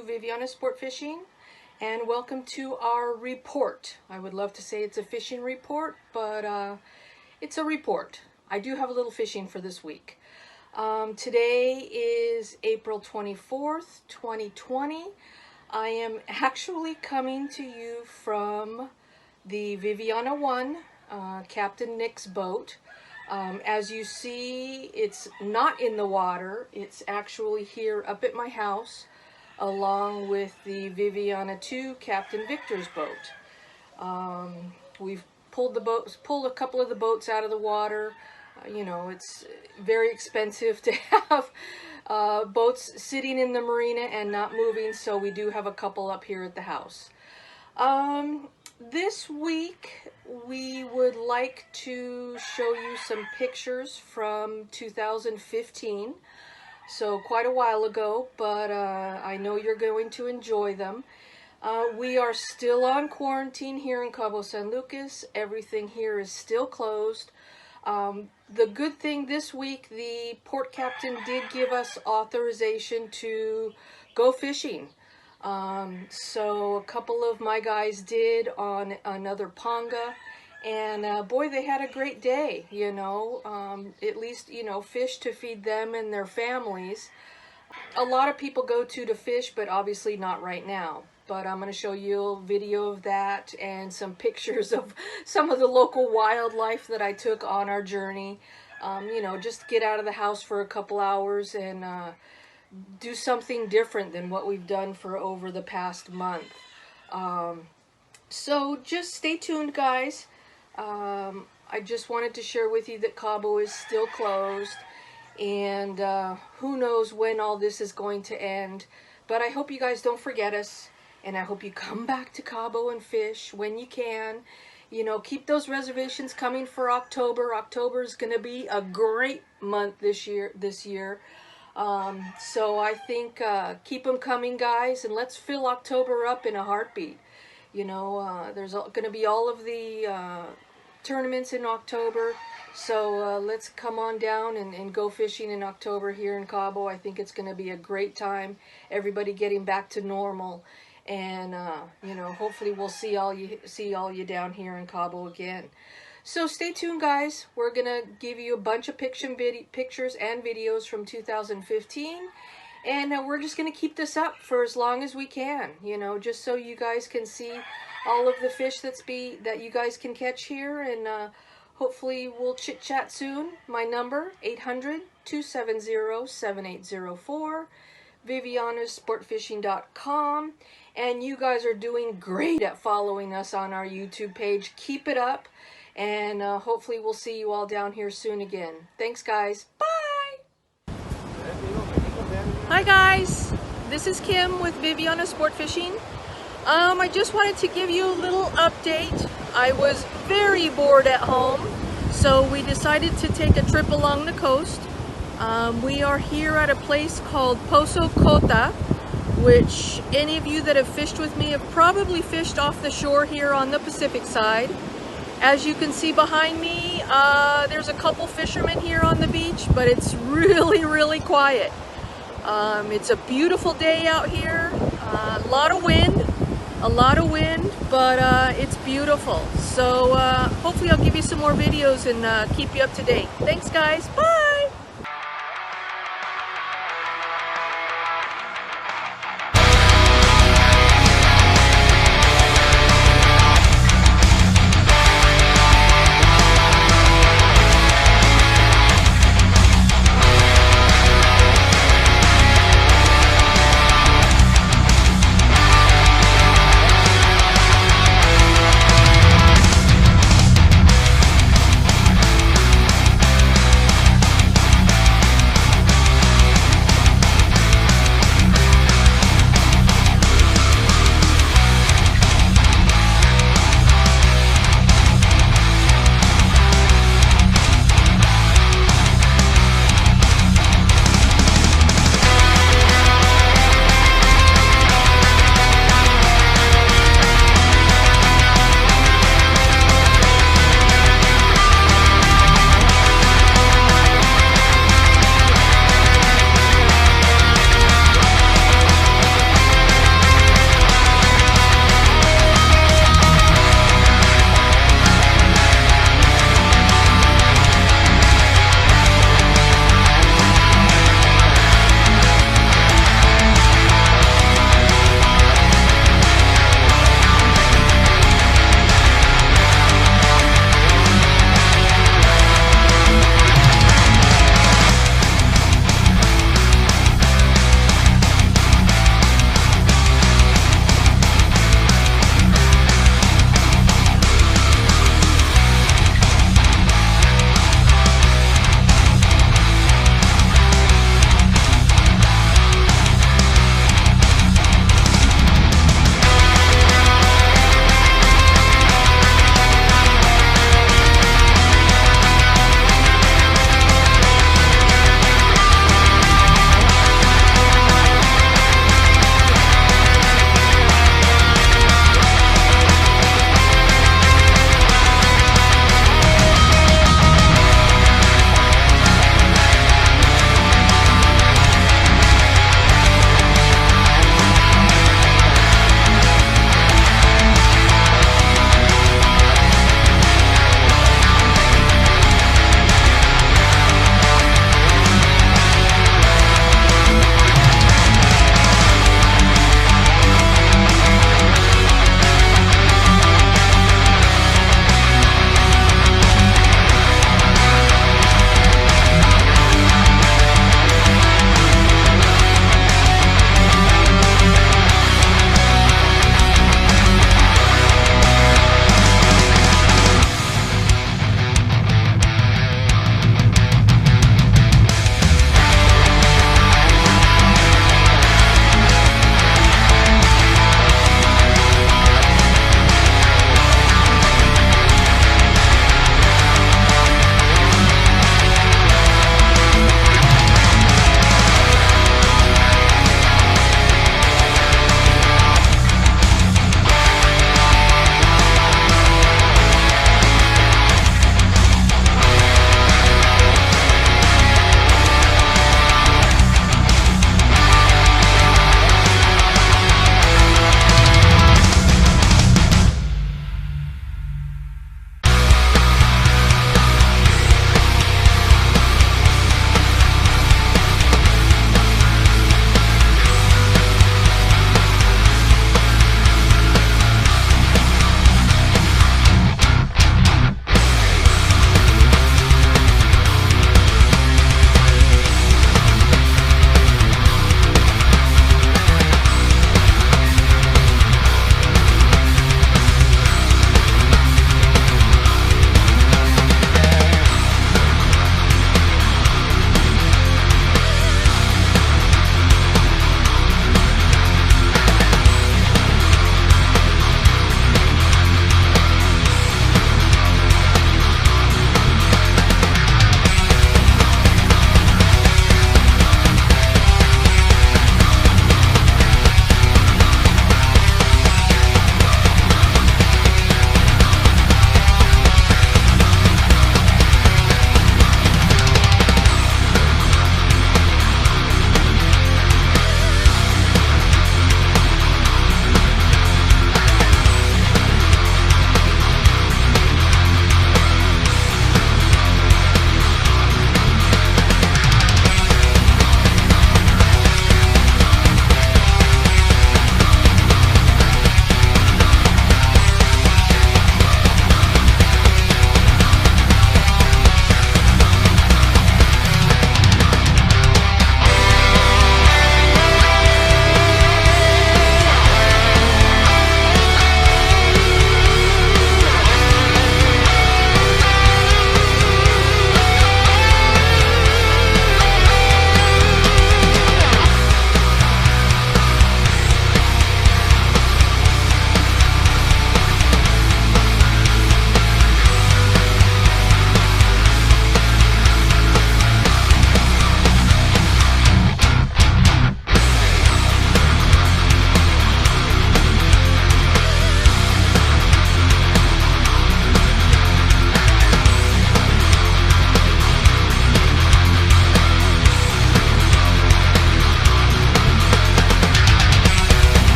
to Viviana Sportfishing, and welcome to our report. I would love to say it's a fishing report, but it's a report. I do have a little fishing for this week. Today is April 24th, 2020. I am actually coming to you from the Viviana 1, Captain Nick's boat. As you see, it's not in the water. It's actually here up at my house, along with the Viviana 2, Captain Victor's boat. We've pulled a couple of the boats out of the water. You know, it's very expensive to have boats sitting in the marina and not moving, so we do have a couple up here at the house. This week we would like to show you some pictures from 2015, so quite a while ago, but I know you're going to enjoy them. We are still on quarantine here in Cabo San Lucas. Everything here is still closed. The good thing this week, the port captain did give us authorization to go fishing. So a couple of my guys did on another panga, and boy, they had a great day, you know. At least, you know, fish to feed them and their families. A lot of people go to fish, but obviously not right now. But I'm going to show you a video of that and some pictures of some of the local wildlife that I took on our journey. You know, just get out of the house for a couple hours and do something different than what we've done for over the past month. So just stay tuned, guys. I just wanted to share with you that Cabo is still closed, and who knows when all this is going to end. But I hope you guys don't forget us, and I hope you come back to Cabo and fish when you can. You know, keep those reservations coming for October. October is going to be a great month this year. So I think keep them coming, guys, and let's fill October up in a heartbeat. You know, there's going to be all of the tournaments in October, so let's come on down and go fishing in October here in Cabo. I think it's going to be a great time, everybody getting back to normal, and you know, hopefully we'll see all you down here in Cabo again. So stay tuned, guys. We're gonna give you a bunch of pictures and videos from 2015, and we're just gonna keep this up for as long as we can, you know, just so you guys can see all of the fish that you guys can catch here, and hopefully we'll chit chat soon. My number 800-270-7804, vivianasportfishing.com, and you guys are doing great at following us on our YouTube page. Keep it up, and hopefully we'll see you all down here soon again. Thanks, guys. Bye! Hi, guys. This is Kim with Viviana Sportfishing. I just wanted to give you a little update. I was very bored at home, so we decided to take a trip along the coast. We are here at a place called Pozo Cota, which any of you that have fished with me have probably fished off the shore here on the Pacific side. As you can see behind me, there's a couple fishermen here on the beach, but it's really, really quiet. It's a beautiful day out here, a lot of wind, but it's beautiful. So hopefully I'll give you some more videos and keep you up to date. Thanks, guys. Bye!